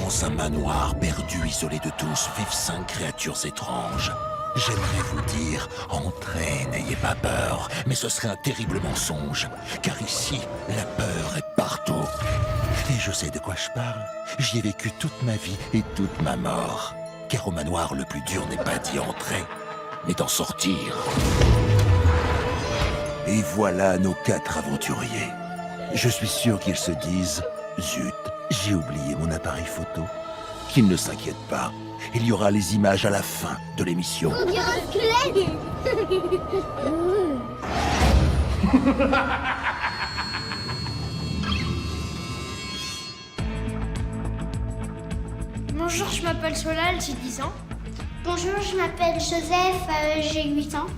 Dans un manoir perdu, isolé de tous, vivent 5 créatures étranges. J'aimerais vous dire, entrez, n'ayez pas peur, mais ce serait un terrible mensonge, car ici, la peur est partout. Et je sais de quoi je parle. J'y ai vécu toute ma vie et toute ma mort. Car au manoir, le plus dur n'est pas d'y entrer, mais d'en sortir. Et voilà nos 4 aventuriers. Je suis sûr qu'ils se disent « Zut, j'ai oublié mon appareil photo ». Qu'ils ne s'inquiètent pas. Il y aura les images à la fin de l'émission. On dirait un squelette. Bonjour, je m'appelle Solal, j'ai 10 ans. Bonjour, je m'appelle Joseph, j'ai 8 ans.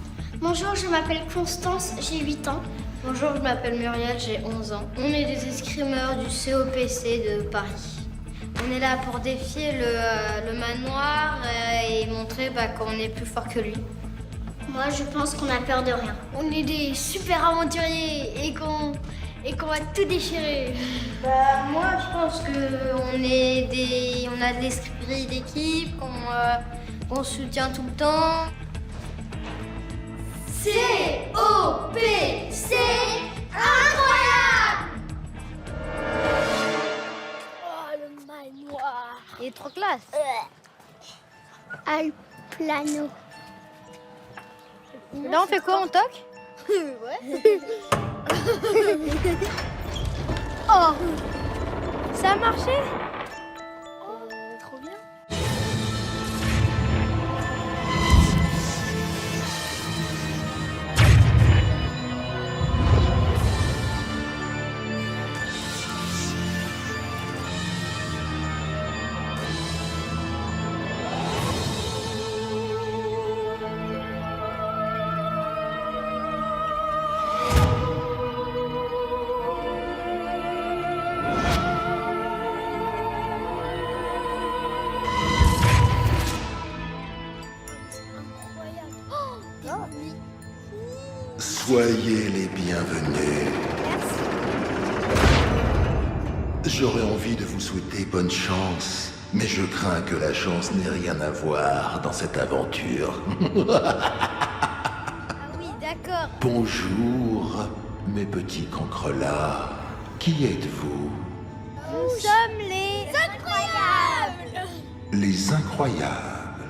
Bonjour, je m'appelle Constance, j'ai 8 ans. Bonjour, je m'appelle Muriel, j'ai 11 ans. On est des escrimeurs du COPC de Paris. On est là pour défier le manoir et montrer qu'on est plus fort que lui. Moi, je pense qu'on a peur de rien. On est des super aventuriers et qu'on va tout déchirer. Moi, je pense qu'on a de l'esprit d'équipe, qu'on soutient tout le temps. COPC incroyable. Oh, le manoir. Il est trop classe. Alplano. Là, on fait quoi? On toque? Ouais. Oh, ça a marché? Trop bien. Soyez les bienvenus. J'aurais envie de vous souhaiter bonne chance, mais je crains que la chance n'ait rien à voir dans cette aventure. Ah oui, d'accord. Bonjour, mes petits cancrelats. Qui êtes-vous? Nous sommes les incroyables. Les incroyables.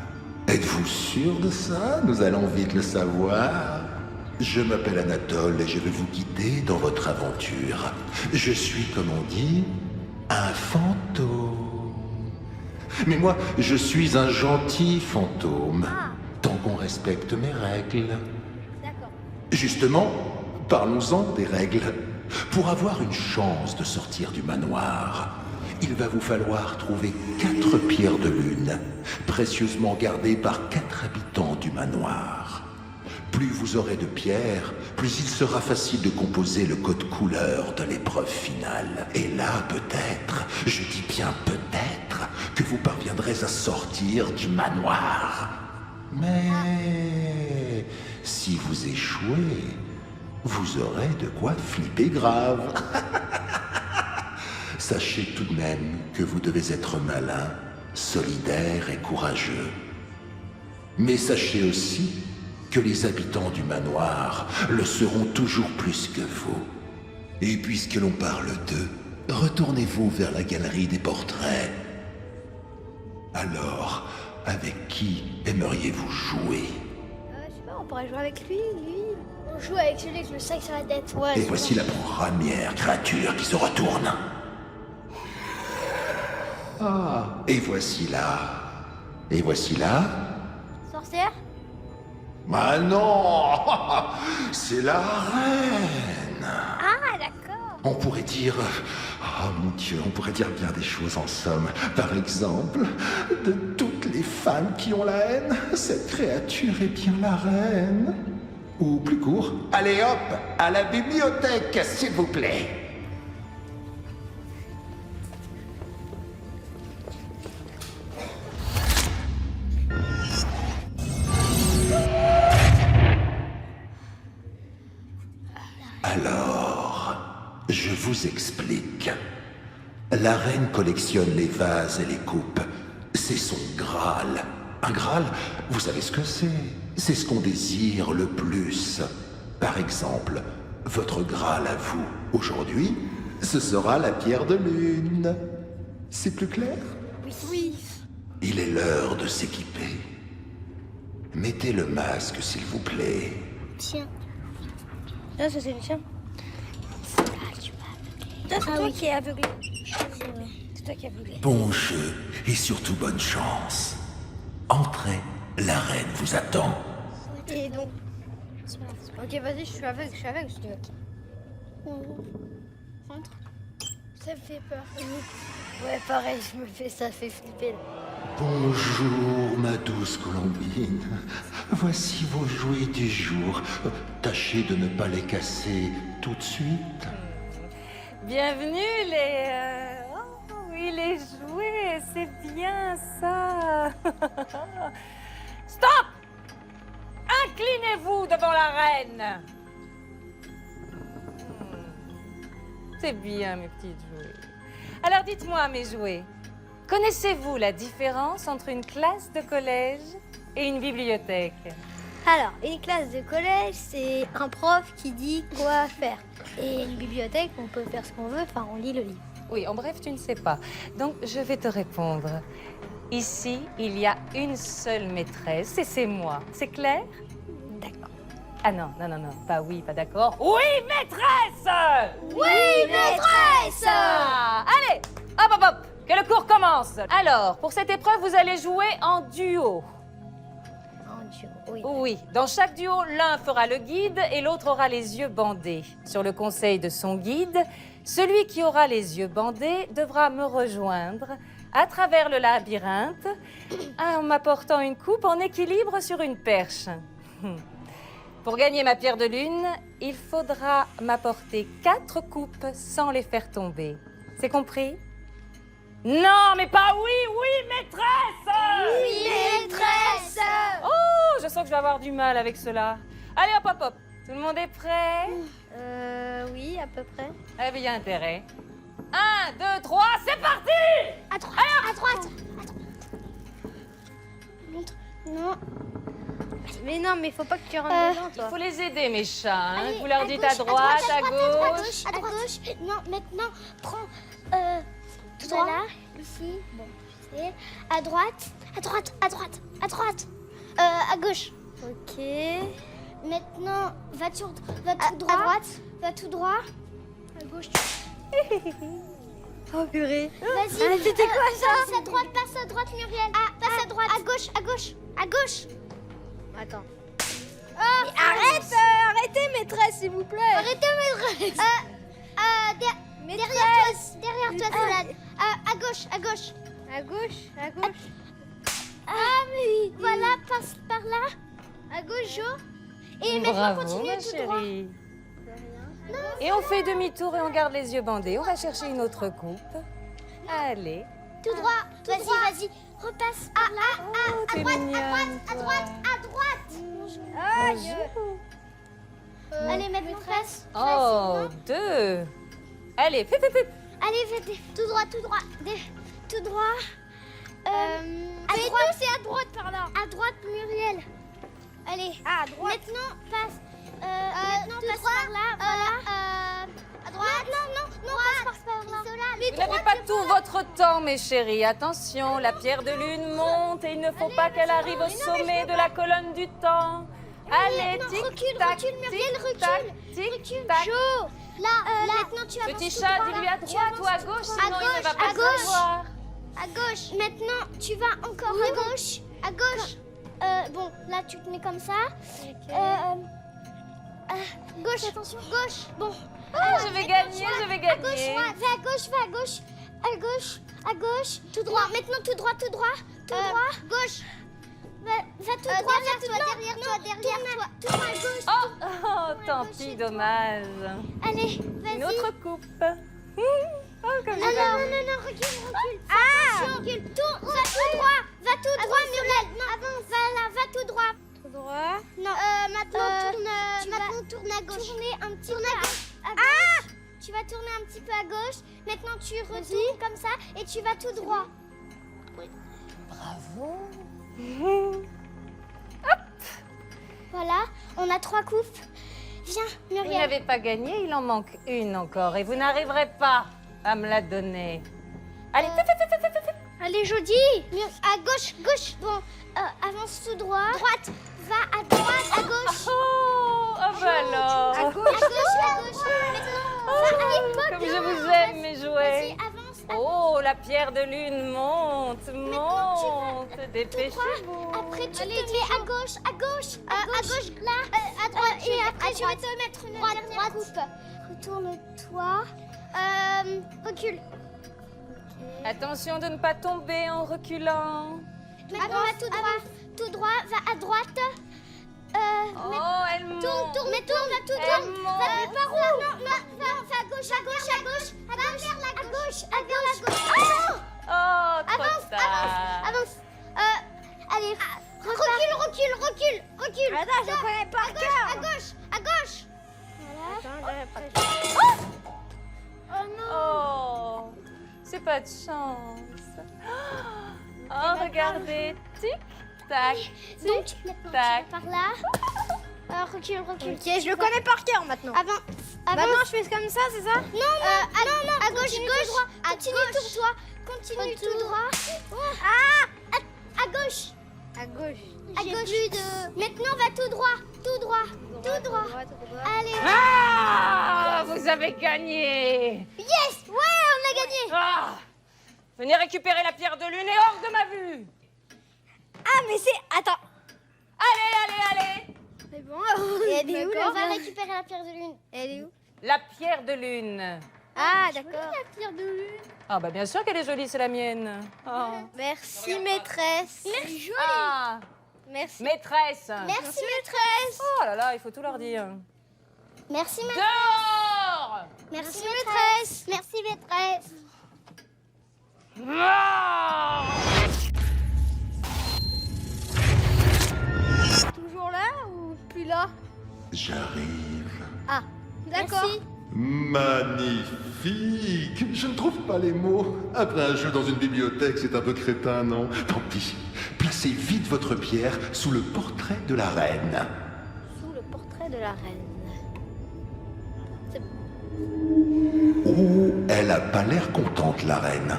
Êtes-vous sûr de ça? Nous allons vite le savoir. Je m'appelle Anatole et je vais vous guider dans votre aventure. Je suis, comme on dit, un fantôme. Mais moi, je suis un gentil fantôme, tant qu'on respecte mes règles. D'accord. Justement, parlons-en des règles. Pour avoir une chance de sortir du manoir, il va vous falloir trouver 4 pierres de lune, précieusement gardées par 4 habitants du manoir. Plus vous aurez de pierres, plus il sera facile de composer le code couleur de l'épreuve finale. Et là, peut-être, je dis bien peut-être, que vous parviendrez à sortir du manoir. Mais si vous échouez, vous aurez de quoi flipper grave. Sachez tout de même que vous devez être malin, solidaire et courageux. Mais sachez aussi que les habitants du manoir le seront toujours plus que vous. Et puisque l'on parle d'eux, retournez-vous vers la galerie des portraits. Alors, avec qui aimeriez-vous jouer? Je sais pas, on pourrait jouer avec lui. On joue avec celui avec le sac sur la tête. Ouais. Et voici la première créature qui se retourne. Ah, et voici là. Et voici là. Sorcière? Ah non, c'est la reine. Ah, d'accord. On pourrait dire... Oh mon Dieu, on pourrait dire bien des choses en somme. Par exemple, de toutes les femmes qui ont la haine, cette créature est bien la reine. Ou plus court, allez hop, à la bibliothèque, s'il vous plaît. Alors, je vous explique. La reine collectionne les vases et les coupes. C'est son Graal. Un Graal, vous savez ce que c'est? C'est ce qu'on désire le plus. Par exemple, votre Graal à vous, aujourd'hui, ce sera la pierre de lune. C'est plus clair? Oui. Il est l'heure de s'équiper. Mettez le masque, s'il vous plaît. Tiens. Ah, ça c'est le tien. C'est toi qui es aveuglé. C'est toi qui es aveuglé. Bon jeu et surtout bonne chance. Entrez, la reine vous attend. Et donc... Ok, vas-y, je suis aveugle, si tu veux. Rentre. Ça me fait peur. Ouais, pareil, ça fait flipper. Là. Bonjour, ma douce Colombine. Voici vos jouets du jour. Tâchez de ne pas les casser tout de suite. Bienvenue les... Oh oui, les jouets, c'est bien ça. Stop! Inclinez-vous devant la reine. C'est bien, mes petites jouets. Alors dites-moi, mes jouets, connaissez-vous la différence entre une classe de collège et une bibliothèque? Alors, une classe de collège, c'est un prof qui dit quoi faire. Et une bibliothèque, on peut faire ce qu'on veut, enfin, on lit le livre. Oui, en bref, tu ne sais pas. Donc, je vais te répondre. Ici, il y a une seule maîtresse et c'est moi. C'est clair? D'accord. Ah non, pas oui, pas d'accord. Oui, maîtresse! Oui, maîtresse! Ah, allez, hop, que le cours commence. Alors, pour cette épreuve, vous allez jouer en duo. En duo, oui. Oui, dans chaque duo, l'un fera le guide et l'autre aura les yeux bandés. Sur le conseil de son guide, celui qui aura les yeux bandés devra me rejoindre à travers le labyrinthe en m'apportant une coupe en équilibre sur une perche. Pour gagner ma pierre de lune, il faudra m'apporter 4 coupes sans les faire tomber. C'est compris? Non, mais pas oui, maîtresse! Oui, maîtresse! Oh, je sens que je vais avoir du mal avec cela. Allez, hop. Tout le monde est prêt? Oui, à peu près. Eh bien, il y a intérêt. 1, 2, 3, c'est parti! À droite. À droite. Montre. Non. Mais non, mais faut pas que tu rentres dedans, Il toi. faut les aider, mes chats. Hein. Allez, Vous leur à dites gauche, à droite, à à gauche. À gauche. Non, maintenant, prends tout droit. Là, ici. Bon, tu sais. À droite. À gauche. Ok. Maintenant, va tout droit. À droite. Va tout droit. À gauche. Oh, purée. Vas-y. C'était quoi ça? Passe à droite, Muriel. Passe à droite. À gauche. Attends. Arrêtez, maîtresse, s'il vous plaît. Arrêtez, maîtresse. Derrière toi, Solade. À gauche. À gauche. Ah, mais voilà, passe par là. À gauche, Jo. Et maintenant, Bravo, continue ma tout droit. chérie. Et on fait demi-tour et on garde les yeux bandés. On va chercher une autre coupe. Allez. Tout droit. Vas-y. Repasse par là. Oh, t'es mignonne, À toi. droite. Bonjour. Allez, maintenant, passe. Oh, 2. Allez, fais. Allez, fais tout droit. Tout droit. À droite, c'est à droite par là. À droite, Muriel. Allez. À droite. Maintenant, passe. Maintenant, passe par là. Voilà. À droite. Non, passe par là. Mais Vous n'avez pas tout votre temps, mes chéris. Attention, la pierre de lune monte et il ne faut pas qu'elle arrive au sommet de la colonne du temps. Allez, non, tic-tac, recule, Muriel, tic-tac, recule. tic-tac. Jo. Là, maintenant, tu avances Petit tout chat, droit. dis-lui à Tu droite ou à avances tout gauche, droit. sinon il ne va pas à gauche. savoir. À gauche. Maintenant, tu vas encore à gauche. Bon, là, tu te mets comme ça. Gauche, attention. Gauche. Bon. Je vais gagner. À gauche, va à gauche. À gauche. Tout droit. Maintenant, tout droit. Gauche. Va tout droit derrière toi. Tourne à gauche. Oh, tant pis, dommage. Allez, vas-y. Une autre coupe. Oh, comme Non, recule. Recule. Va tout droit, Muriel. Non, avance. Va tout droit. Tout droit. Non, maintenant tourne à gauche. Tourner un petit peu. Tu vas tourner un petit peu à gauche. Maintenant, tu retournes comme ça et tu vas tout droit. Bravo. Voilà, on a 3 coupes. Viens, Vous Muriel. n'avez pas gagné, il en manque une encore et vous n'arriverez pas à me la donner. Allez, Allez, Jodie. À gauche, gauche. Bon, avance tout droit. Droite. Va à droite, à gauche. Oh, ah bah alors. À gauche, à gauche. Maintenant, va à l'époque. Comme je vous aime, mes Vas-y, jouets. avance. Oh, la pierre de lune monte, Maintenant, tu monte. Dépêchez-vous. Après, tu te mets à gauche, à gauche, à gauche, là, à droite. Et après, je vais te mettre une dernière coupe. Retourne-toi. Recule. Attention de ne pas tomber en reculant. Maintenant, va tout droit. Tout droit, va à droite. Oh, elle monte. Tourne, va tout droit. Va par où? Non, va à gauche, à gauche, à gauche. À gauche, à gauche. Oh, trop Avance, tard. avance. Allez, recule. Attends, je connais pas À gauche. Voilà. Oh, c'est pas de chance. Oh, regardez. Tic, tac, Donc, tic, maintenant, tac. tu vas par là. Recule. Ok, je le connais par cœur maintenant. Avance. Maintenant, je fais comme ça, c'est ça? Non, à gauche, continue tout droit. Continue tout droit. À gauche. À gauche. À gauche. Maintenant, va tout droit. Tout droit. Allez. Ah, vous avez gagné. Yes. Ouais, on a gagné. Ah, venez récupérer la pierre de lune et hors de ma vue. Ah, mais c'est... Attends. Allez. C'est bon. Elle est où, D'accord. on va récupérer la pierre de lune. Elle est où? La pierre de lune. Ah, d'accord. La pierre de lune. Ah, bah bien sûr qu'elle est jolie, c'est la mienne. Oh. Merci, maîtresse. Merci. Ah, Merci. maîtresse. Merci, maîtresse. Oh là là, il faut tout leur dire. Merci, maîtresse. Dehors. Merci, maîtresse. Merci, maîtresse. Ah. Toujours là ou plus là? J'arrive. Ah, d'accord. Merci. Magnifique! Je ne trouve pas les mots. Après un jeu dans une bibliothèque, c'est un peu crétin, non? Tant pis. Placez vite votre pierre sous le portrait de la reine. Sous le portrait de la reine. Oh, elle a pas l'air contente, la reine.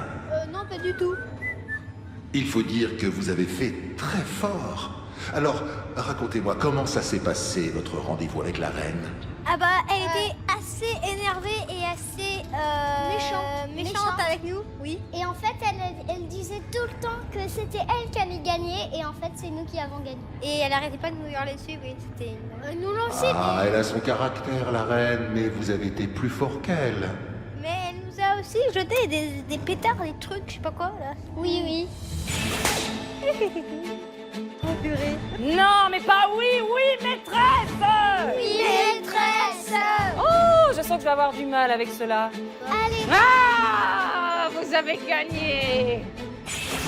Non, pas du tout. Il faut dire que vous avez fait très fort. Alors, racontez-moi, comment ça s'est passé, votre rendez-vous avec la reine? Ah bah, elle était assez énervée et assez méchante avec nous. Oui. Et en fait, elle disait tout le temps que c'était elle qui allait gagner et en fait, c'est nous qui avons gagné. Et elle arrêtait pas de nous hurler dessus, oui. C'était une... Nous lancer Ah, elle a son caractère, la reine, mais vous avez été plus fort qu'elle. Mais elle nous a aussi jeté des pétards, des trucs, je sais pas quoi, là. Oui. Oh, purée. Non, mais pas oui, maîtresse. Maîtresse. Oh, je sens que je vais avoir du mal avec cela. Allez. Ah, vous avez gagné.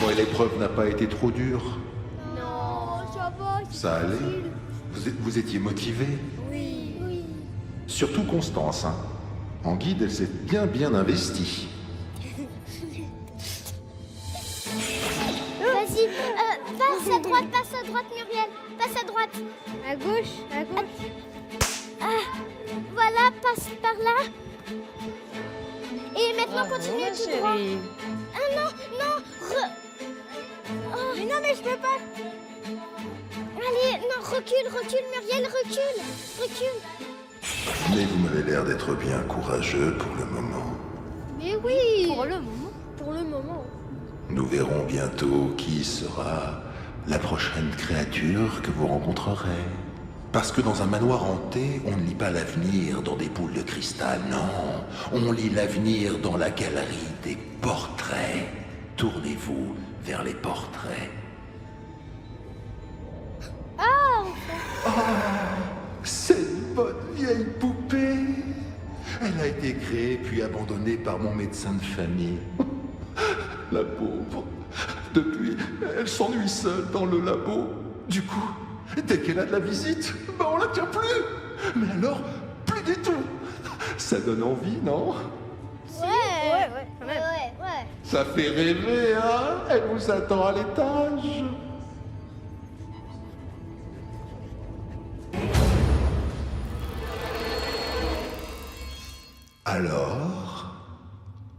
Bon, et l'épreuve n'a pas été trop dure. Non, ça va. Ça allait. Vous étiez motivé. Oui. Surtout Constance, hein. En guide, elle s'est bien investie. Vas-y, passe à droite, Muriel. Passe à droite. À gauche. Voilà, passe par là. Et maintenant, Bravo, continue ma tout droit. chérie. Ah non. Mais non, mais je peux pas. Allez, non, recule, Muriel, recule. Mais vous m'avez l'air d'être bien courageux pour le moment. Mais oui. Pour le moment. Nous verrons bientôt qui sera la prochaine créature que vous rencontrerez. Parce que dans un manoir hanté, on ne lit pas l'avenir dans des boules de cristal, non. On lit l'avenir dans la galerie des portraits. Tournez-vous vers les portraits. Cette bonne vieille poupée. Elle a été créée puis abandonnée par mon médecin de famille. La pauvre. Depuis, elle s'ennuie seule dans le labo. Du coup, dès qu'elle a de la visite, on la tient plus. Mais alors, plus du tout. Ça donne envie, non? Ouais, Ça fait rêver, hein? Elle vous attend à l'étage. Alors,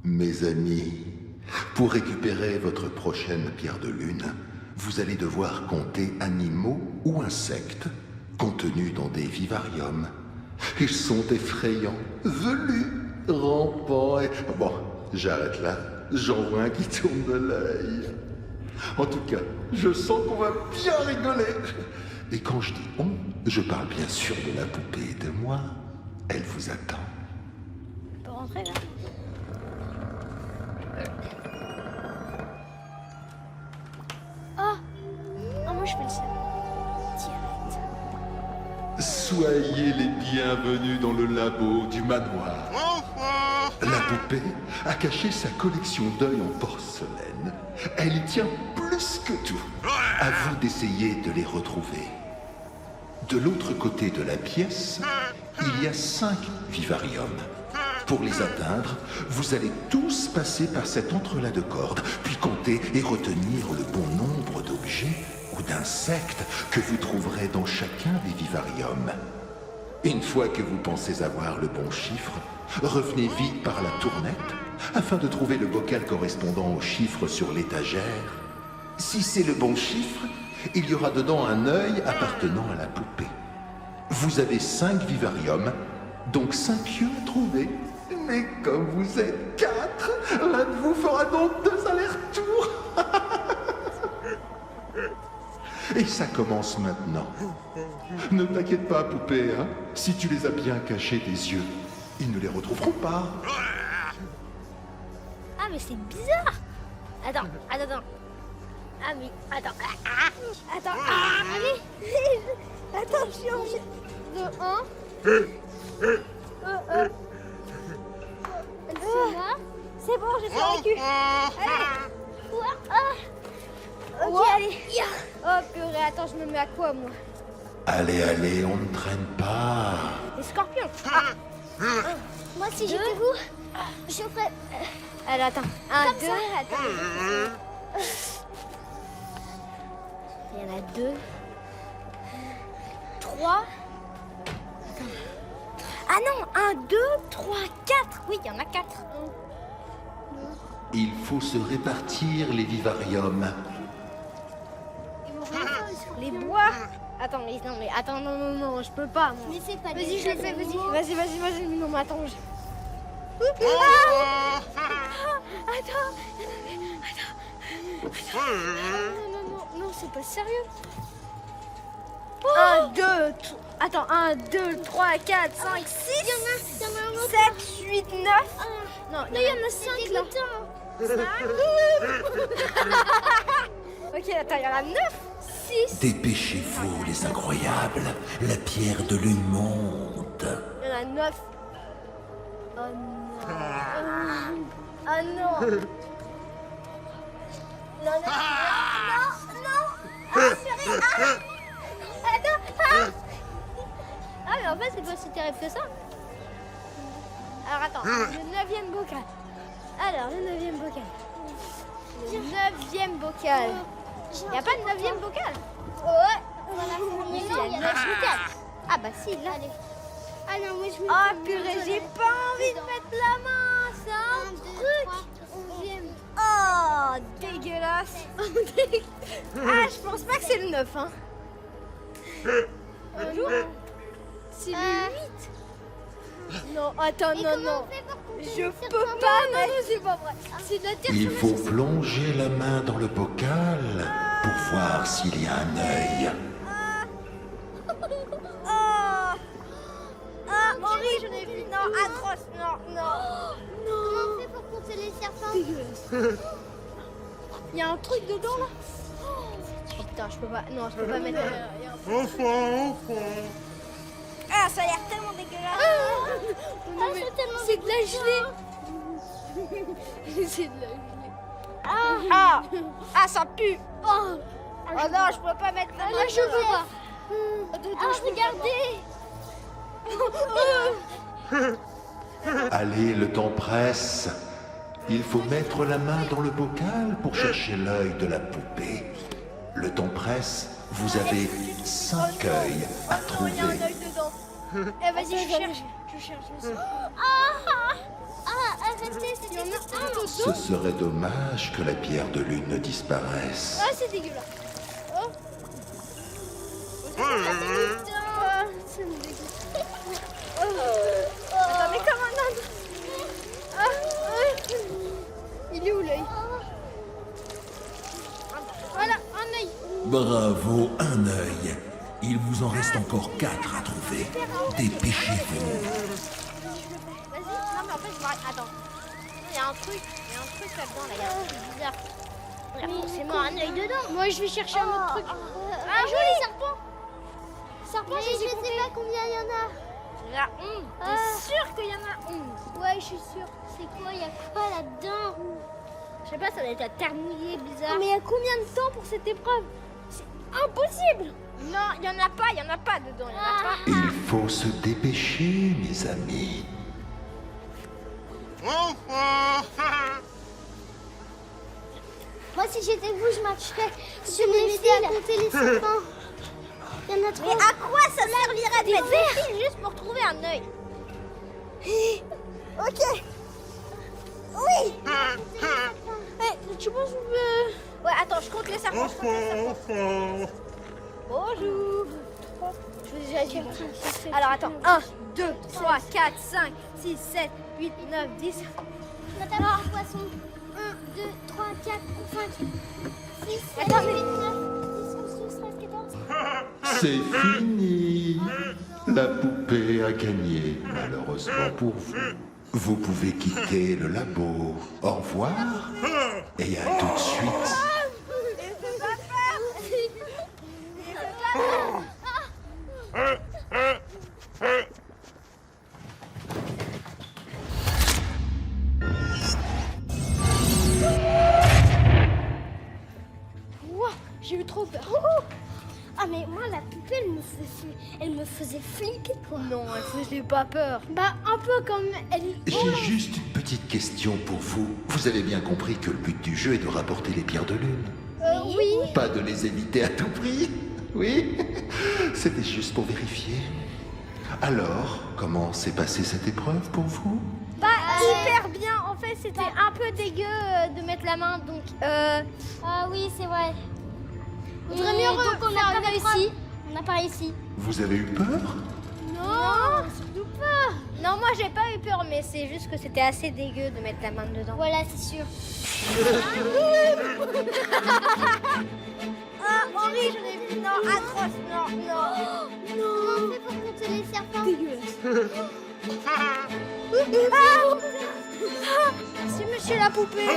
mes amis, pour récupérer votre prochaine pierre de lune, vous allez devoir compter animaux ou insectes contenus dans des vivariums. Ils sont effrayants, velus, rampants et... Bon, j'arrête là, j'en vois un qui tourne de l'œil. En tout cas, je sens qu'on va bien rigoler. Et quand je dis on, je parle bien sûr de la poupée et de moi. Elle vous attend. On peut rentrer là. Oh, moi je fais le seul. Direct. Soyez les bienvenus dans le labo du manoir. La poupée a caché sa collection d'œils en porcelaine. Elle y tient plus que tout. À vous d'essayer de les retrouver. De l'autre côté de la pièce, il y a 5 vivariums. Pour les atteindre, vous allez tous passer par cet entrelac de cordes, puis compter et retenir le bon nombre d'objets ou d'insectes que vous trouverez dans chacun des vivariums. Une fois que vous pensez avoir le bon chiffre, revenez vite par la tournette afin de trouver le bocal correspondant au chiffre sur l'étagère. Si c'est le bon chiffre, il y aura dedans un œil appartenant à la poupée. Vous avez 5 vivariums, donc 5 yeux à trouver. Mais comme vous êtes 4, l'un de vous fera donc 2 allers-retours. Et ça commence maintenant. Ne t'inquiète pas, poupée, hein. Si tu les as bien cachés des yeux, ils ne les retrouveront pas. Ah mais c'est bizarre. Attends. Ah mais attends. Attends. Allez. Attention. De 1. C'est bon, j'ai fait le cul. Allez. Ok, allez. Oh purée, attends, je me mets à quoi moi? Allez, on ne traîne pas. Les scorpions. Moi si j'étais vous, je ferais... Alors attends, 1, 2, attends. Il y en a 2. 3. Ah non, 1, 2, 3, 4. Oui, il y en a 4. Il faut se répartir les vivariums. Les bois. Attends, mais non, non, je peux pas. Moi. Mais c'est pas. Vas-y, je le fais, vas-y. Non, mais attends. Attends. Non, c'est pas sérieux. 1, 2, attends, 1, 2, 3, 4, 5, 6, 7, 8, 9. Non, il y en a 5 là. Ok, attends, il y en a 9, 6. Dépêchez-vous, les incroyables. La pierre de lune monte. Il y en a 9. Oh non. Ah non. Non. Attends. Ah mais en fait c'est pas si terrible que ça. Alors attends, le 9e bocal. Le 9e bocal. Il n'y a pas de 9e bocal. Ouais. Il y a 9 bocals. Ah bah si, là. Ah non, moi je me... Ah purée, j'ai pas envie de mettre la main. C'est un truc. Oh, dégueulasse. Ah, je pense pas que c'est le 9, hein. C'est le 8. Non, attends, non. Je peux pas, non, c'est pas vrai. C'est de la terre. Il faut plonger la main dans le bocal pour voir s'il y a un œil. Horrible, j'en ai vu. Non, atroce, non. Comment on fait pour compter les serpents? Dégueulasse. Il y a un truc dedans là. Oh putain, je peux pas. Non, je peux pas mettre. Ah, ça a l'air tellement dégueulasse. C'est de la gelée. C'est de la gelée. Ah, ça pue. Oh non, je peux pas mettre la main. Je peux pas. Regardez. Allez, le temps presse. Il faut mettre la main dans le bocal pour chercher l'œil de la poupée. Le temps presse, vous avez 5 œils à trouver. Il y a un œil dedans. Eh, vas-y, je cherche. Arrêtez, c'était juste un dedans. Ce serait dommage que la pierre de lune ne disparaisse. Ah, c'est dégueulasse. Oh. C'est dégueulasse. Attends, mais comme un âne. Il est où l'œil? Voilà, un œil. Bravo, un œil. Il vous en reste encore 4 à trouver. Dépêchez-vous. Vas-y. Non, mais en fait, je m'arrête. Attends. Il y a un truc là-dedans, là. Il y a un truc bizarre. Il y a forcément un œil dedans. Moi, je vais chercher un autre truc. Un joli serpent. Serpent, je sais pas combien il y en a. Il y en a 11. T'es sûr qu'il y en a 11? Ouais, je suis sûre. C'est quoi? Il y a quoi là-dedans? Je sais pas, ça doit être un terminier bizarre. Mais il y a combien de temps pour cette épreuve? C'est impossible. Non, il y en a pas dedans. Il y en a pas. Il faut se dépêcher, mes amis. Moi, si j'étais vous, je marcherais sur les fils à compter les serpents. Il y en a trop. Mais à quoi ça servirait de mettre des fils juste pour trouver un œil? Ok. Oui. Tu penses que... Ouais, attends, je compte les serpents. Bonjour. Je vous ai déjà dit. Alors, attends. 1, 2, 3, 4, 5, 6, 7, 8, 9, 10. Madame le poisson. 1, 2, 3, 4, 5, 6, 7, 8, 9, 10, 11, 12, 13, 14. C'est fini. La poupée a gagné, malheureusement pour vous. Vous pouvez quitter le labo. Au revoir et à tout de suite. J'ai eu trop peur. Ah mais moi la poupée elle me faisait flipper quoi. Non, elle faisait pas peur. Bah un peu comme elle est. J'ai juste une petite question pour vous. Vous avez bien compris que le but du jeu est de rapporter les pierres de lune. Oui. Pas de les éviter à tout prix. Oui. C'était juste pour vérifier. Alors, comment s'est passée cette épreuve pour vous? Bah hyper bien. En fait c'était un peu dégueu de mettre la main donc. Ah oui c'est vrai. On devrait mieux donc on n'a pas réussi. On n'a pas réussi. Vous avez eu peur? Non, surtout pas. Non, moi j'ai pas eu peur, mais c'est juste que c'était assez dégueu de mettre la main dedans. Voilà, c'est sûr. Ah, horrible, j'en ai vu. Non, atroce. Non. Comment on fait pour compter les serpents? Dégueulasse. C'est monsieur la poupée.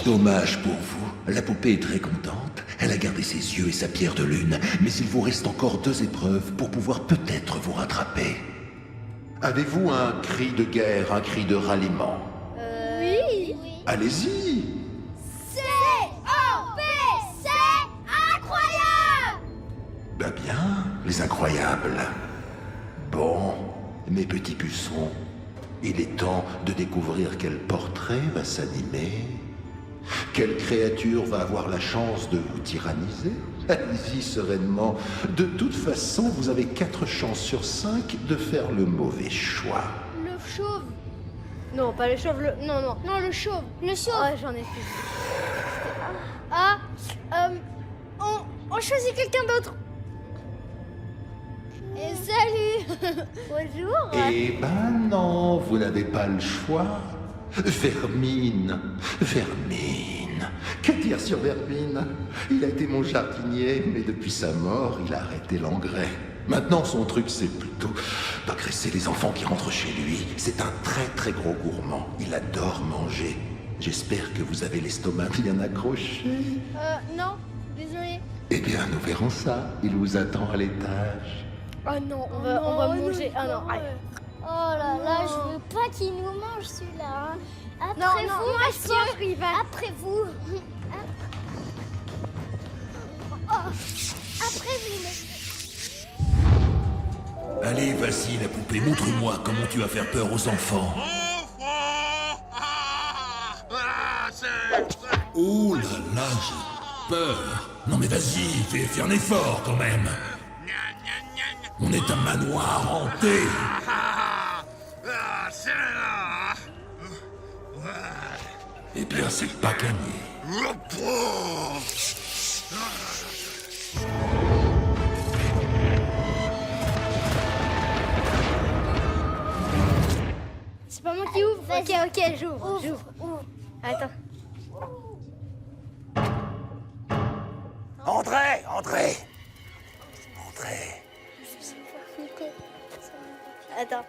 Dommage pour vous. La poupée est très contente. Elle a gardé ses yeux et sa pierre de lune. Mais il vous reste encore 2 épreuves pour pouvoir peut-être vous rattraper. Avez-vous un cri de guerre, un cri de ralliement? Oui. Allez-y. C-O-P, c'est incroyable. Bah bien, les incroyables. Bon, mes petits pucerons, il est temps de découvrir quel portrait va s'animer. Quelle créature va avoir la chance de vous tyranniser? Allez-y sereinement. De toute façon, vous avez 4 chances sur 5 de faire le mauvais choix. Le chauve. Non, pas le chauve, Non, le chauve. Le chauve. Oh, j'en ai plus. On choisit quelqu'un d'autre. Et salut. Bonjour. Eh ben non, vous n'avez pas le choix. Vermine. Que dire sur Vermine? Il a été mon jardinier, mais depuis sa mort, il a arrêté l'engrais. Maintenant, son truc, c'est plutôt d'agresser les enfants qui rentrent chez lui. C'est un très très gros gourmand. Il adore manger. J'espère que vous avez l'estomac bien accroché. Non, désolé. Eh bien, nous verrons ça. Il vous attend à l'étage. Oh non, on va manger. Ah non, allez. Oh là là, je veux pas qu'il nous mange celui-là. Après vous, moi je pense qu'il va. Après vous. Après vous. Allez, vas-y, la poupée, montre-moi comment tu vas faire peur aux enfants. Oh là là, j'ai peur. Non mais vas-y, fais un effort quand même. On est un manoir hanté. Eh bien, c'est pas gagné. C'est pas moi qui ouvre. Vas-y. Ok, j'ouvre. Ouvre. Attends. Entrez. Attends.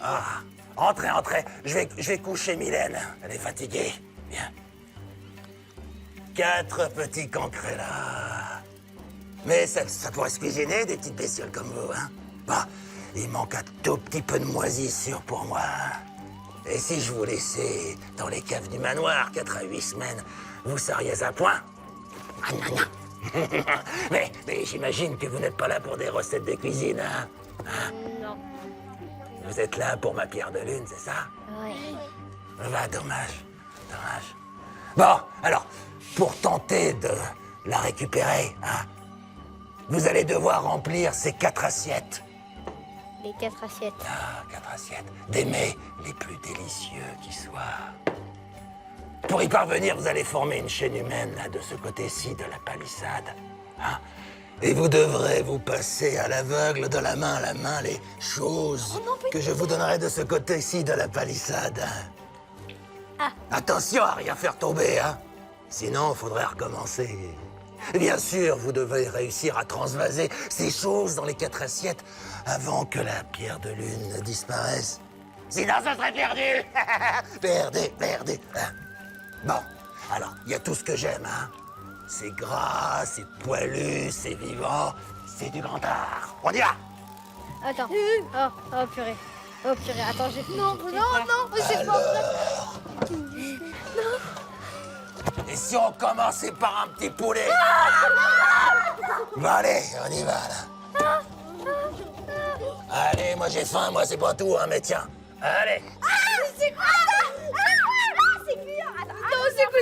Ah, entrez. Je vais coucher Mylène. Elle est fatiguée. Viens. 4 petits cancrets là. Mais ça pourrait se cuisiner, des petites bestioles comme vous, hein. Bah, il manque un tout petit peu de moisissure pour moi. Et si je vous laissais dans les caves du manoir 4 à 8 semaines, vous seriez à point? mais j'imagine que vous n'êtes pas là pour des recettes de cuisine, hein? Non. Vous êtes là pour ma pierre de lune, c'est ça? Oui. Bah, dommage. Bon, alors, pour tenter de la récupérer, hein, vous allez devoir remplir ces 4 assiettes. Les 4 assiettes. Ah, 4 assiettes. Des mets les plus délicieux qui soient. Pour y parvenir, vous allez former une chaîne humaine, là, de ce côté-ci de la palissade. Hein? Et vous devrez vous passer à l'aveugle de la main à la main les choses que je vous donnerai de ce côté-ci de la palissade. Ah. Attention à rien faire tomber, hein. Sinon, il faudrait recommencer. Et bien sûr, vous devez réussir à transvaser ces choses dans les 4 assiettes avant que la pierre de lune ne disparaisse. Sinon, ça serait perdu. perdu. Hein. Bon, alors, il y a tout ce que j'aime, hein. C'est gras, c'est poilu, c'est vivant, c'est du grand art. On y va. Attends. Oh purée. Attends, j'ai... Non, c'est pas vrai. Et si on commençait par un petit poulet? Bon, allez, on y va, là. Allez, moi j'ai faim, moi c'est pas tout, hein, mais tiens. Allez. C'est quoi c'est cuir. Attends.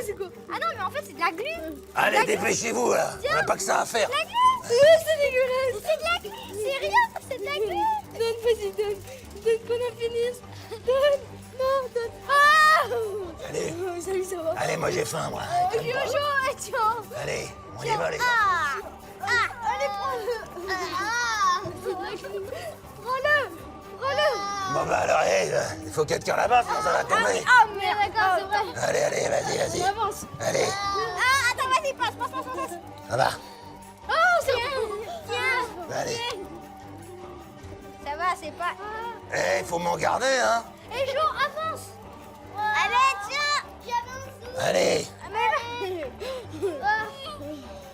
C'est quoi Ah non, mais en fait, c'est de la glu. Allez, dépêchez-vous, là. On n'a pas que ça à faire. De la glu. C'est dégueulasse. C'est de la glu. C'est rien, c'est de la glu. Donne, vas-y, donne qu'on en finisse. Donne. Ah. Allez. Salut, ça va. Allez, moi j'ai faim, moi. J'ai chaud, tiens. Allez, on y va, les gars. Allez, prends-le. Prends-le. Bon, bah alors, il faut quelqu'un là-bas, sinon ça va tomber. Ah, mais d'accord, c'est vrai. Allez, vas-y. On avance. Allez, Attends, vas-y, passe. ça va. Oh, c'est bon. Tiens. Allez. Ça va, c'est pas... Il faut m'en garder, hein. Et Jo, avance. Allez, tiens. J'avance. Allez,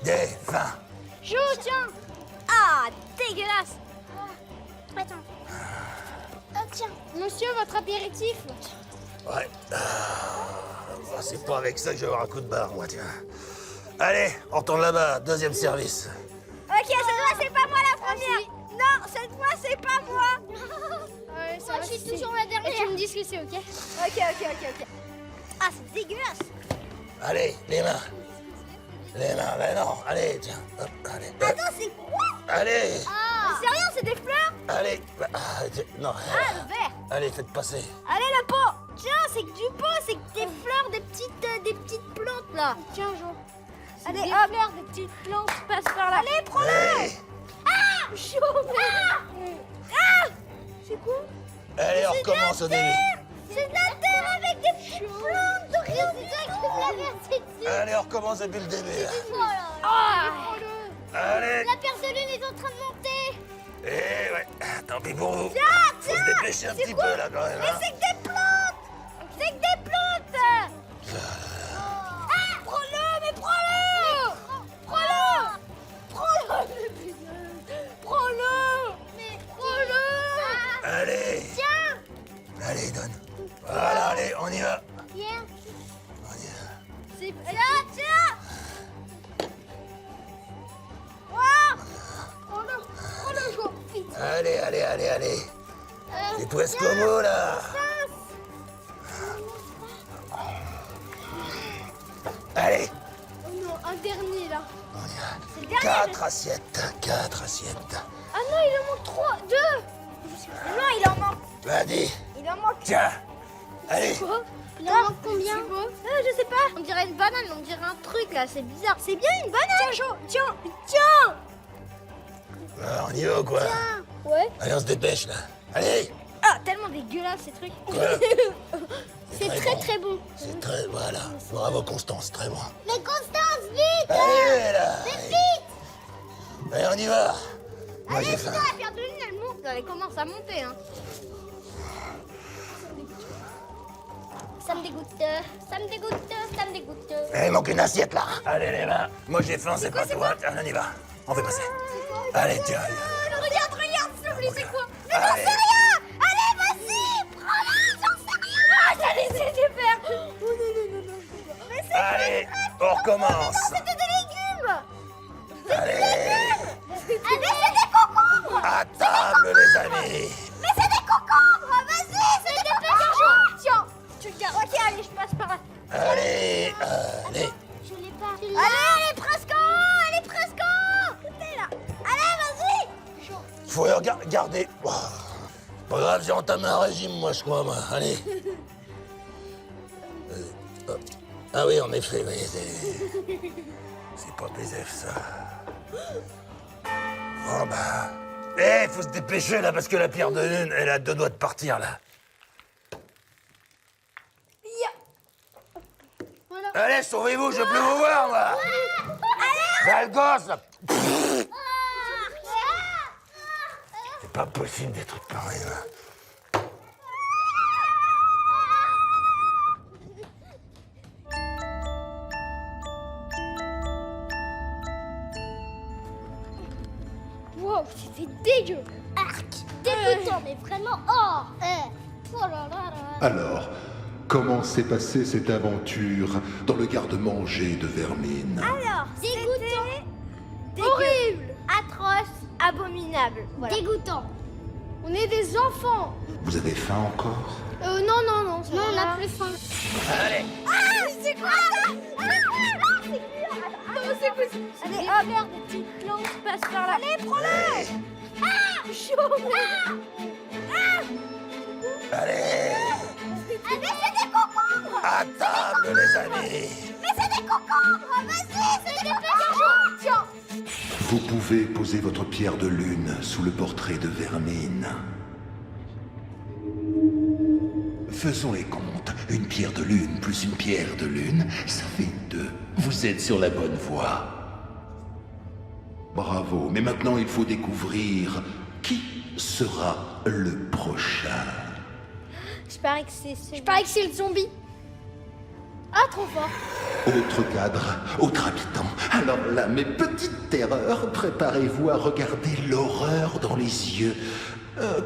des fins. Jo, tiens. Ah, dégueulasse. Attends. Tiens. Monsieur, votre apéritif. Ouais. Bah, c'est pas avec ça que je vais avoir un coup de barre, moi, tiens. Allez, on retourne là-bas, deuxième service. Ok, cette fois, c'est pas moi la première. Non, cette fois, c'est pas moi. Ouais, Moi, je suis toujours la dernière. Et tu me dis ce que c'est, ok? Ok. Ah, c'est dégueulasse. Allez, les mains. Ben non, allez, tiens. Hop, allez. Attends, c'est quoi? Allez, C'est rien, c'est des fleurs. allez. Non. Le vert. Allez, faites passer. Allez, le pot. Tiens, c'est que du pot, c'est que des fleurs, des petites plantes là. Tiens, Jo. Allez, Des hop. fleurs, des petites plantes passent par là. Allez, prends-le. Allez, Chaud, C'est quoi? allez, on recommence au début. C'est de la terre avec des petites plantes. Donc, c'est ça que je l'avais dessus. Allez, on recommence depuis le début. Là. Oh, Allez. la pierre de lune est en train de monter. Eh ouais, tant pis pour vous. Tiens, Faut se dépêcher un petit peu là quand même. Mais Hein. c'est que des plantes. C'est que des plantes. Prends-le, mais prends-le. Mais prends-le. Allez. Tiens. Allez, donne. Voilà, allez, on y va. Tiens. On y va. Tiens. Oh. Prends-le, Jo. Allez, allez, allez, allez. C'est tout Escomo, là. Allez, Oh non, un dernier là. on y va. C'est le dernier. 4 assiettes, 4 assiettes. Ah non, il en manque 3, 2. Non, il en manque. Vas-y, Il en manque. tiens. Allez, Quoi? Il en manque combien? Je sais pas. On dirait une banane, on dirait un truc là, c'est bizarre. C'est bien une banane. Tiens. on y va, quoi. Ouais. Allez, on se dépêche, là. Allez. Ah, tellement dégueulasse ces trucs. Quoi? C'est Très très bon. très bon. C'est très... Voilà. Bravo, Constance, très bon. Mais Constance, vite. Allez, là. Vite. Allez, on y va. Moi, j'ai faim. La pierre de lune, elle monte. Elle commence à monter, hein. Ça me dégoûte, ça me dégoûte, ça me dégoûte. Il manque une assiette, là. Allez, les mains. Moi, j'ai faim, c'est pas toi. Tiens, on y va. On fait passer. Allez, tiens. Regarde, s'il te plaît, c'est quoi? Mais j'en Allez. sais rien. Allez, vas-y, prends-la, j'en sais rien. Ah, j'ai laissé les faire. Oh non. Mais c'est Allez, on recommence. c'était des légumes. Allez, Ah, mais c'est des concombres. à table, les amis. Mais c'est des concombres. Vas-y, c'est des concombres. Tiens, tu regardes. Ok, allez, je passe par là. Allez, allez. Je l'ai pas. Allez, elle est presque en haut, elle est presque en haut. Écoutez, là. Allez, vas-y. Faut garder. Oh. Pas grave, j'ai entamé un régime, moi, je crois, moi. Allez. Ah oui, en effet, oui, c'est pas plaisif, ça. Bon, bah... faut se dépêcher, là, parce que la pierre de lune, elle a 2 doigts de partir, là. Voilà. Allez, sauvez-vous, je veux plus vous voir, moi. Sale gosse, là. C'est pas possible des trucs pareils, là. Wow, c'était dégueu. Arc. Dégoûtant, mais vraiment. Oh là là. Alors, comment s'est passée cette aventure dans le garde-manger de Vermine? Alors, dégoûtant. Horrible. Atroce. Abominable. Voilà. Dégoûtant. On est des enfants. Vous avez faim encore? Non, on n'a plus faim. Allez. Ah, c'est quoi ça? C'est dur. Non, c'est possible. Allez, hop, des petites plantes passent par là. Allez, prends-le. Ah, chaud. Allez. Ah, mais c'est des concombres. À table, les amis. Mais c'est des concombres. Vas-y, c'est des concombres. Tiens. Vous pouvez poser votre pierre de lune sous le portrait de Vermine. Faisons les comptes. Une pierre de lune plus une pierre de lune, ça fait 2. Vous êtes sur la bonne voie. Bravo, mais maintenant il faut découvrir qui sera le prochain. Je parie que c'est le zombie. Ah, trop fort. Autre cadre, autre habitant. Alors là, mes petites terreurs, préparez-vous à regarder l'horreur dans les yeux.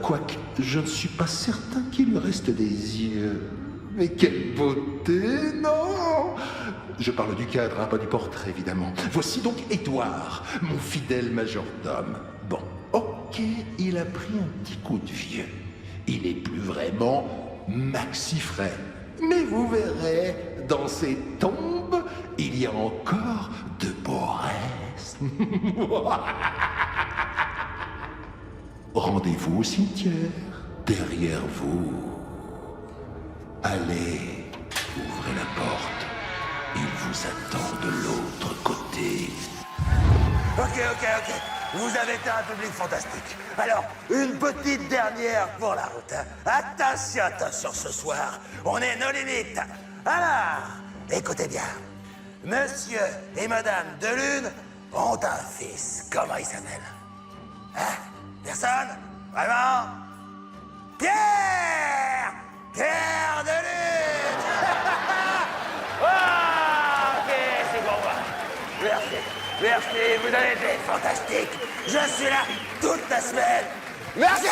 Quoique, je ne suis pas certain qu'il lui reste des yeux. Mais quelle beauté, non! Je parle du cadre, hein, pas du portrait, évidemment. Voici donc Édouard, mon fidèle majordome. Bon, ok, il a pris un petit coup de vieux. Il n'est plus vraiment maxi frais. Mais vous verrez, dans ces tombes, il y a encore de beaux restes. Rendez-vous au cimetière, derrière vous. Allez, ouvrez la porte. Il vous attend de l'autre côté. Ok. Vous avez été un public fantastique. Alors, une petite dernière pour la route. Hein. Attention, ce soir, on est nos limites. Alors, écoutez bien. Monsieur et Madame Delune ont un fils. Comment il s'appelle? Hein? Personne? Vraiment? Pierre! Pierre Delune! Ok, c'est pour moi. Merci, vous avez été fantastique. Je suis là toute la semaine. Merci!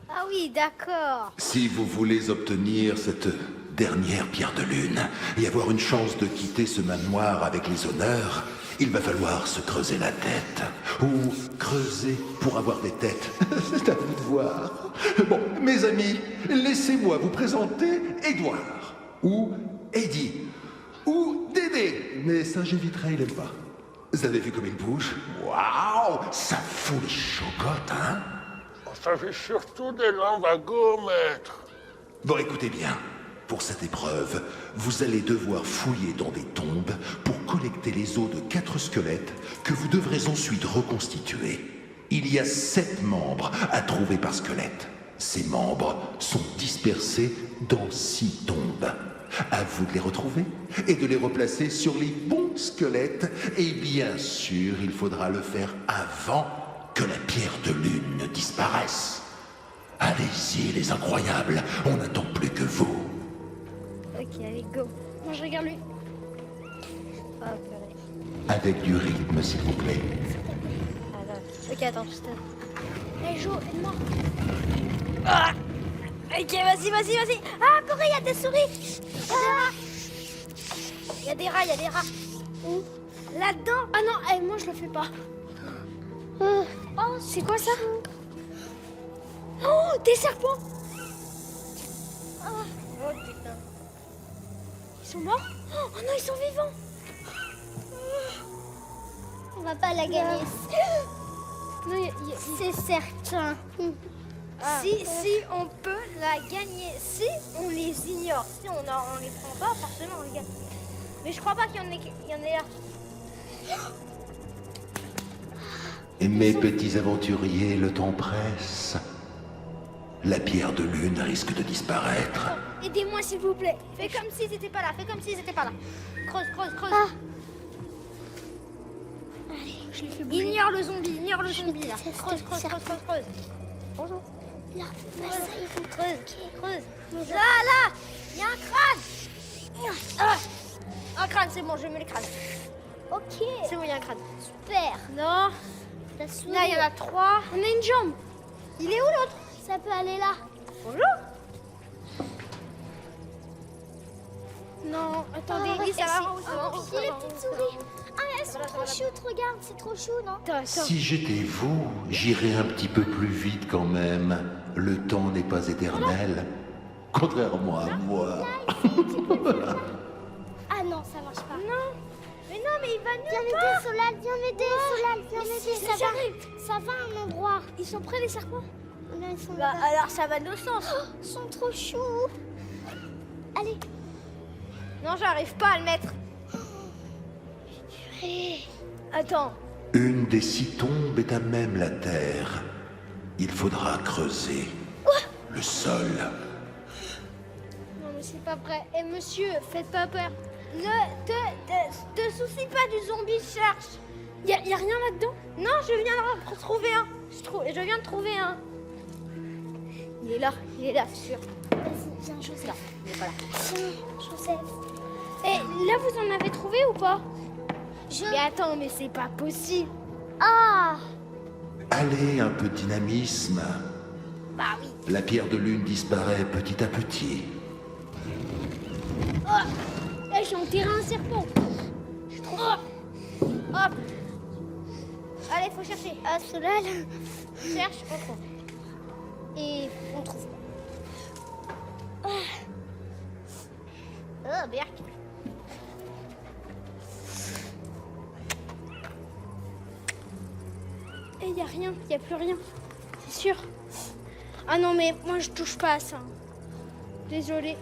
Ah oui, d'accord. Si vous voulez obtenir cette dernière pierre de lune et avoir une chance de quitter ce manoir avec les honneurs, il va falloir se creuser la tête. Ou creuser pour avoir des têtes. C'est à vous de voir. Bon, mes amis, laissez-moi vous présenter Édouard. Ou Eddie. Ou Dédé. Mais ça, j'éviterai, il aime pas. Vous avez vu comme il bouge? Waouh! Ça fout les chocottes, hein? Ça fait surtout des lavagos, maître. Bon, écoutez bien. Pour cette épreuve, vous allez devoir fouiller dans des tombes pour collecter les os de 4 squelettes que vous devrez ensuite reconstituer. Il y a 7 membres à trouver par squelette. Ces membres sont dispersés dans 6 tombes. À vous de les retrouver et de les replacer sur les bons squelettes. Et bien sûr, il faudra le faire avant que la pierre de lune ne disparaisse. Allez-y, les incroyables, on n'attend plus que vous. Ok, allez, go. Moi, je regarde lui. Oh, purée. Avec du rythme, s'il vous plaît. Ok, attends, juste. Hey, Jo, aide-moi. Ah ok, vas-y. Ah, purée, il y a des souris. Il y a des rats, Où? Là-dedans. Ah non, moi, je le fais pas. Oh, c'est quoi ça? Oh, des serpents. Oh, putain. Ils sont morts? Oh non, ils sont vivants. On va pas la gagner. Non, c'est certain. Si on peut la gagner, si on les ignore, si on les prend pas, forcément on les gagne. Mais je crois pas qu'il y en ait là. Et mes petits aventuriers, le temps presse. La pierre de lune risque de disparaître. Aidez-moi s'il vous plaît. Fais comme si c'était pas là, Creuse. Allez, je le fais bouger. Ignore le zombie là. Creuse. Bonjour. Là, ça y est, Creuse. Là, il y a un crâne. Un crâne, c'est bon, je mets le crâne. Ok. C'est bon, il y a un crâne. Super. Non. La souris. Là, il y en a 3. On a une jambe. Il est où l'autre? Ça peut aller là. Bonjour. Non, attendez. Oui, ça va. Les petites souris. Ah, elles sont trop chouettes, regarde, c'est trop chou, non? Si j'étais vous, j'irais un petit peu plus vite quand même. Le temps n'est pas éternel. Contrairement à moi. Ah non, ça marche pas. Non. Mais non, mais il va Viens nulle m'aider, part. Solal, viens m'aider, Solal, viens m'aider. j'arrive. Ça va à un endroit. Ils sont prêts les serpents? Non, ils sont Bah là-bas. alors ça va de nos sens. Ils sont trop choux. Allez. Non, j'arrive pas à le mettre. Attends. Une des 6 tombes est à même la terre. Il faudra creuser le sol. Non, mais c'est pas vrai. Et monsieur, faites pas peur. Ne te soucie pas du zombie, cherche. Y a rien là-dedans? Non, je viens de trouver un. Je viens de trouver un. Il est là, c'est sûr. Vas-y, viens, Joseph. Non, il est pas là. Viens, Joseph. Et là, vous en avez trouvé ou pas? Je... Mais attends, mais c'est pas possible. Ah! Allez, un peu de dynamisme. Bah oui. La pierre de lune disparaît petit à petit. Eh, j'ai enterré un serpent. Hop. Allez, faut chercher. Ah, Solal. Cherche, on trouve. Et on trouve. Oh, Berk. Et y a rien, y a plus rien. C'est sûr. Ah non, mais moi je touche pas à ça. Désolée.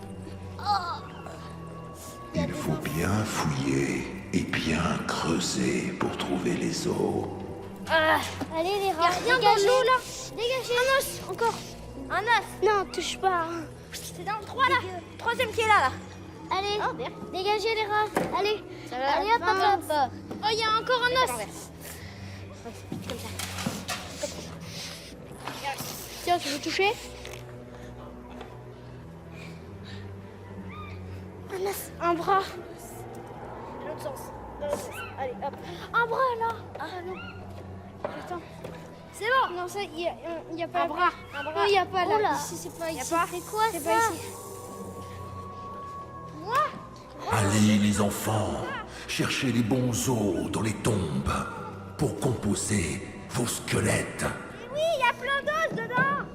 Il faut bien fouiller et bien creuser pour trouver les os. Allez les rats, rien dans dégagez. l'eau, là. Dégagez. Un os, encore. Un os. Non, touche pas. C'est dans le 3 là. Troisième qui est là. Allez, Oh, Berk. dégagez les rats. Allez. Ça va. Allez, hop, hop, hop. Oh, il y a encore un os. Comme ça. Tiens, tu veux toucher? Un os. Un bras. Dans l'autre sens. Allez, hop. Un bras là. Ah non. Attends. C'est bon. Non, ça, il y a pas Un là. bras. Un bras. Non, il y a pas là. Oh là. Ici, c'est pas Y a ici. pas. C'est quoi C'est ça? pas ici. Allez les enfants, cherchez les bons os dans les tombes pour composer vos squelettes. Oui, il y a plein d'os dedans.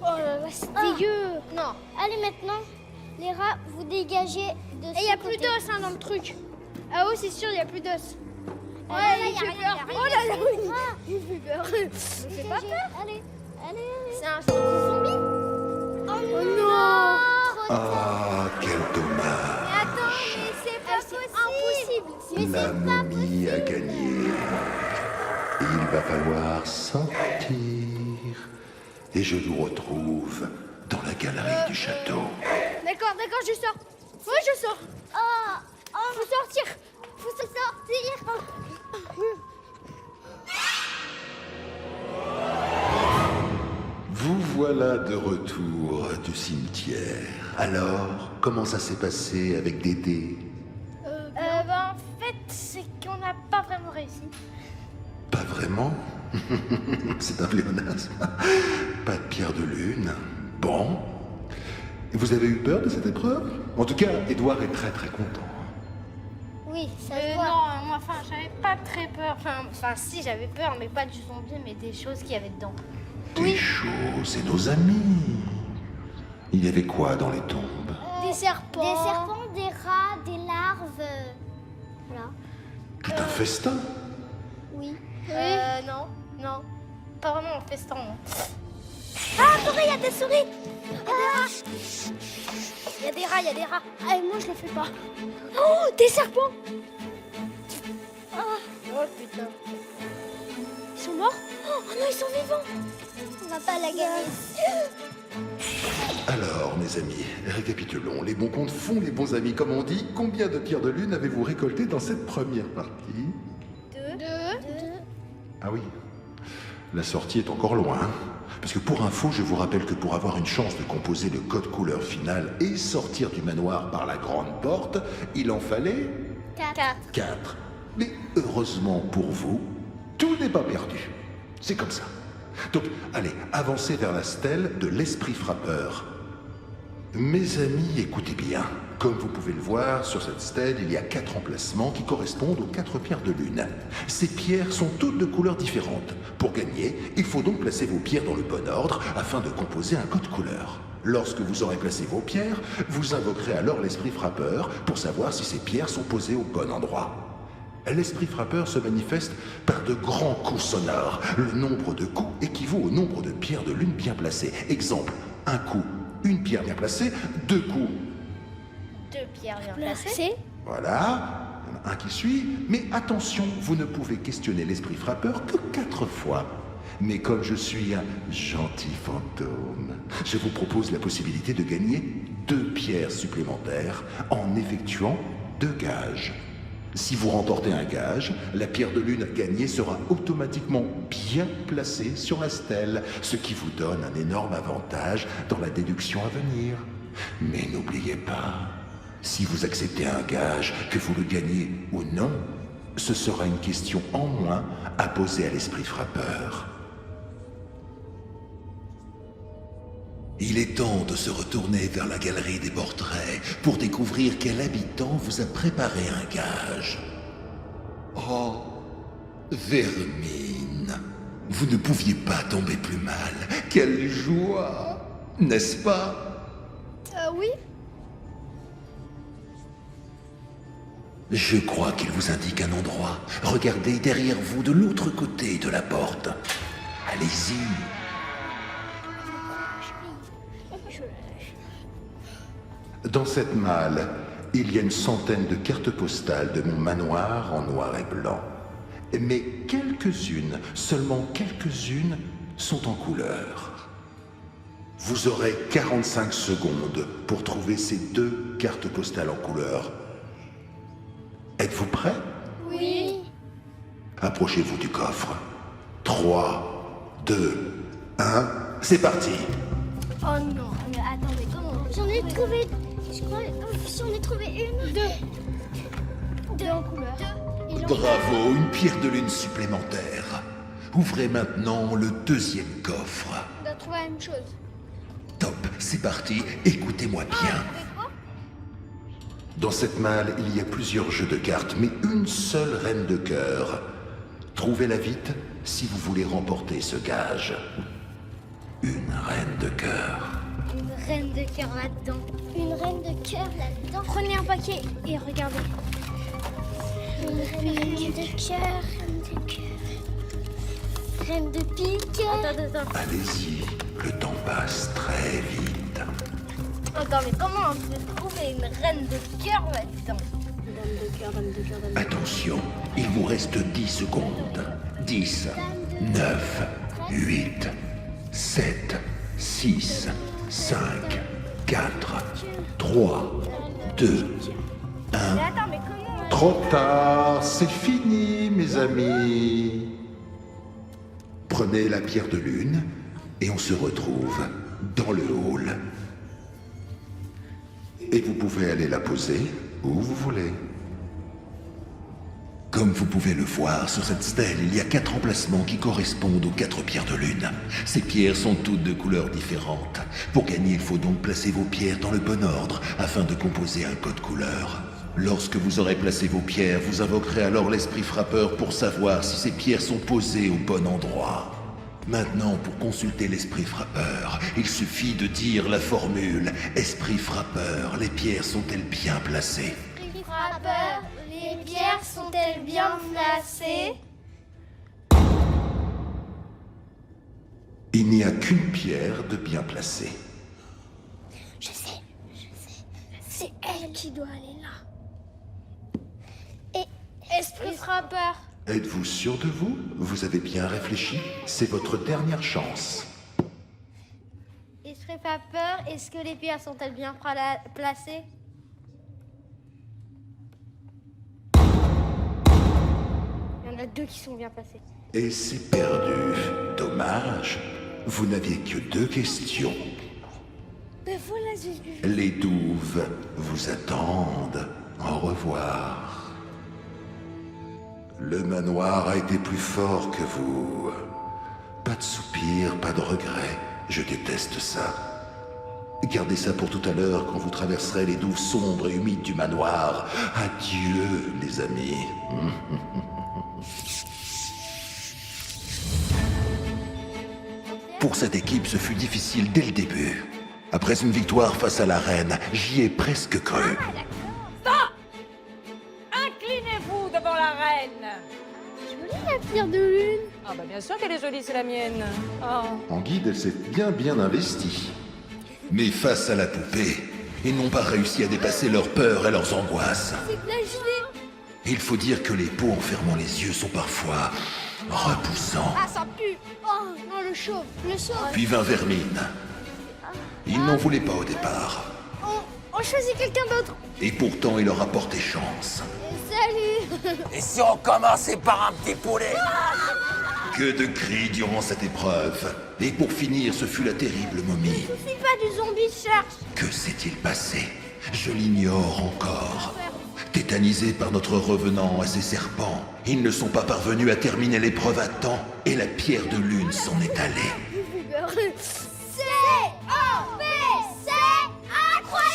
Oh là là, c'est dégueu. Non. Allez maintenant, les rats, vous dégagez de ce Et il y a côté. plus d'os dans le truc. Ah oui, c'est sûr, il y a plus d'os. Ouais, Ouais, il y a rien, peur. il y a Oh rien. là là, oui. Ah, Il fait peur. dégagez. pas peur. Allez, allez, allez. C'est un zombie. Oh non. Ah, quel dommage. Attends, mais c'est pas possible. La momie a gagné. Et il va falloir sortir. Et je vous retrouve dans la galerie du château. D'accord, je sors. Ouais, je sors. Faut sortir. Faut se sortir. Vous voilà de retour du cimetière. Alors, comment ça s'est passé avec Dédé? En fait, c'est qu'on n'a pas vraiment réussi. Pas vraiment. C'est un pléonasme. Pas de pierre de lune. Bon. Et vous avez eu peur de cette épreuve? En tout cas, Édouard est très très content. Oui, ça se Non, voit. moi, j'avais pas très peur. Enfin, si, j'avais peur, mais pas du zombie, mais des choses qu'il y avait dedans. Des choses, c'est nos amis. Il y avait quoi dans les tombes? Des serpents. Des serpents, des rats, des larves. Voilà. Tout un festin. Oui. Non. Pas vraiment en festin, non. Ah, attendez, il y a des souris. Il y a des rats. Ah, et moi, je le fais pas. Oh, des serpents. Oh putain. Ils sont morts? Oh non, ils sont vivants. On va pas la gagner. Alors, mes amis, récapitulons. Les bons comptes font les bons amis, comme on dit. Combien de pierres de lune avez-vous récolté dans cette première partie? Deux. Ah oui, la sortie est encore loin. Parce que pour info, je vous rappelle que pour avoir une chance de composer le code couleur final et sortir du manoir par la grande porte, il en fallait 4. Mais heureusement pour vous, tout n'est pas perdu. C'est comme ça. Donc, allez, avancez vers la stèle de l'esprit frappeur. Mes amis, écoutez bien. Comme vous pouvez le voir, sur cette stèle, il y a 4 emplacements qui correspondent aux 4 pierres de lune. Ces pierres sont toutes de couleurs différentes. Pour gagner, il faut donc placer vos pierres dans le bon ordre afin de composer un code couleur. Lorsque vous aurez placé vos pierres, vous invoquerez alors l'esprit frappeur pour savoir si ces pierres sont posées au bon endroit. L'esprit frappeur se manifeste par de grands coups sonores. Le nombre de coups équivaut au nombre de pierres de lune bien placées. Exemple, un coup, une pierre bien placée, 2 coups. 2 pierres bien placées. Voilà, il y en a un qui suit. Mais attention, vous ne pouvez questionner l'esprit frappeur que 4 fois. Mais comme je suis un gentil fantôme, je vous propose la possibilité de gagner 2 pierres supplémentaires en effectuant 2 gages. Si vous remportez un gage, la pierre de lune gagnée sera automatiquement bien placée sur la stèle, ce qui vous donne un énorme avantage dans la déduction à venir. Mais n'oubliez pas, si vous acceptez un gage, que vous le gagnez ou non, ce sera une question en moins à poser à l'esprit frappeur. Il est temps de se retourner vers la galerie des portraits pour découvrir quel habitant vous a préparé un gage. Oh, Vermine, vous ne pouviez pas tomber plus mal. Quelle joie, n'est-ce pas? Oui. Je crois qu'il vous indique un endroit. Regardez derrière vous de l'autre côté de la porte. Allez-y. Dans cette malle, il y a une centaine de cartes postales de mon manoir en noir et blanc. Mais quelques-unes, seulement quelques-unes, sont en couleur. Vous aurez 45 secondes pour trouver ces 2 cartes postales en couleur. Êtes-vous prêts? Oui. Approchez-vous du coffre. 3, 2, 1, c'est parti. Oh non, mais attendez, comment? J'en ai trouvé. Je crois. J'en ai trouvé une. 2 en couleur. Bravo, une pierre de lune supplémentaire. Ouvrez maintenant le 2e coffre. trouver la même chose. Top, c'est parti, écoutez-moi bien. Dans cette malle, il y a plusieurs jeux de cartes, mais une seule reine de cœur. Trouvez-la vite si vous voulez remporter ce gage. Une reine de cœur. Une reine de cœur là-dedans. Une reine de cœur là-dedans. Prenez un paquet et regardez. Une reine de cœur. Reine de cœur. Reine de pique. Attends. Allez-y, le temps passe très vite. Attends, mais comment on peut trouver une reine de cœur là-dedans? Dame de cœur. Attention, il vous reste 10 secondes. 10, 9, 8, 7, 6, 5, 4, 3, 2, 1. Mais attends, mais comment? Trop tard, c'est fini, mes amis. Prenez la pierre de lune et on se retrouve dans le hall. Et vous pouvez aller la poser où vous voulez. Comme vous pouvez le voir, sur cette stèle, il y a 4 emplacements qui correspondent aux 4 pierres de lune. Ces pierres sont toutes de couleurs différentes. Pour gagner, il faut donc placer vos pierres dans le bon ordre afin de composer un code couleur. Lorsque vous aurez placé vos pierres, vous invoquerez alors l'esprit frappeur pour savoir si ces pierres sont posées au bon endroit. Maintenant, pour consulter l'esprit frappeur, il suffit de dire la formule « Esprit frappeur, les pierres sont-elles bien placées ?» Esprit frappeur, les pierres sont-elles bien placées? Il n'y a qu'une pierre de bien placée. Je sais. C'est elle qui doit aller là. Et esprit frappeur. Êtes-vous sûr de vous? Vous avez bien réfléchi? C'est votre dernière chance. Esprit frappeur, est-ce que les pierres sont-elles bien placées? Il y en a 2 qui sont bien placées. Et c'est perdu. Dommage. Vous n'aviez que 2 questions. Ben voilà, j'ai vu. Les douves vous attendent. Au revoir. Le manoir a été plus fort que vous. Pas de soupir, pas de regret. Je déteste ça. Gardez ça pour tout à l'heure quand vous traverserez les douves sombres et humides du manoir. Adieu, les amis. Pour cette équipe, ce fut difficile dès le début. Après une victoire face à la reine, j'y ai presque cru. Inclinez-vous devant la reine. Jolie la pierre de lune. Ah bah bien sûr qu'elle est jolie, c'est la mienne. Oh. En guide, elle s'est bien investie. Mais face à la poupée, ils n'ont pas réussi à dépasser leurs peurs et leurs angoisses. C'est de la gelée. Il faut dire que les peaux en fermant les yeux sont parfois repoussants. Ah, ça pue. Oh, non, le chaud. Puis vint Vermine. Ils n'en voulaient pas au départ. On choisit quelqu'un d'autre. Et pourtant, il leur a porté chance. Salut. Et si on commençait par un petit poulet? Que de cris durant cette épreuve. Et pour finir, ce fut la terrible momie. C'est pas du zombie cherche. Que s'est-il passé? Je l'ignore encore. Tétanisés par notre revenant et ses serpents, ils ne sont pas parvenus à terminer l'épreuve à temps et la pierre de lune s'en est allée. C.O.P. C'est incroyable.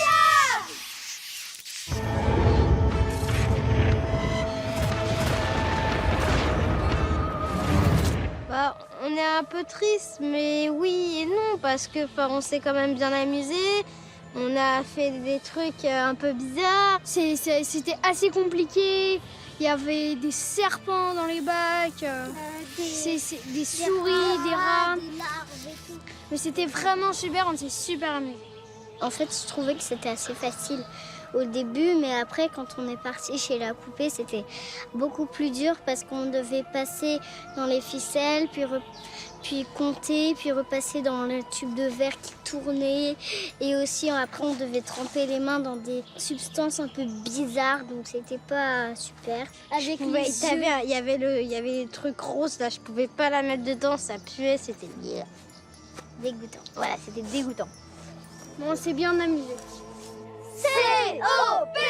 Bah, on est un peu triste, mais oui et non, parce que on s'est quand même bien amusé. On a fait des trucs un peu bizarres. C'était assez compliqué. Il y avait des serpents dans les bacs, des souris, des rats. Des larves et tout. Mais c'était vraiment super, on s'est super amusé. En fait, je trouvais que c'était assez facile au début, mais après, quand on est parti chez la poupée, c'était beaucoup plus dur parce qu'on devait passer dans les ficelles, puis compter, puis repasser dans le tube de verre qui tournait. Et aussi, après, on devait tremper les mains dans des substances un peu bizarres, donc c'était pas super. Avec Il y avait les trucs roses là, je pouvais pas la mettre dedans, ça puait, c'était Dégoûtant. voilà, c'était dégoûtant. Bon, on s'est bien amusé. C.O.P.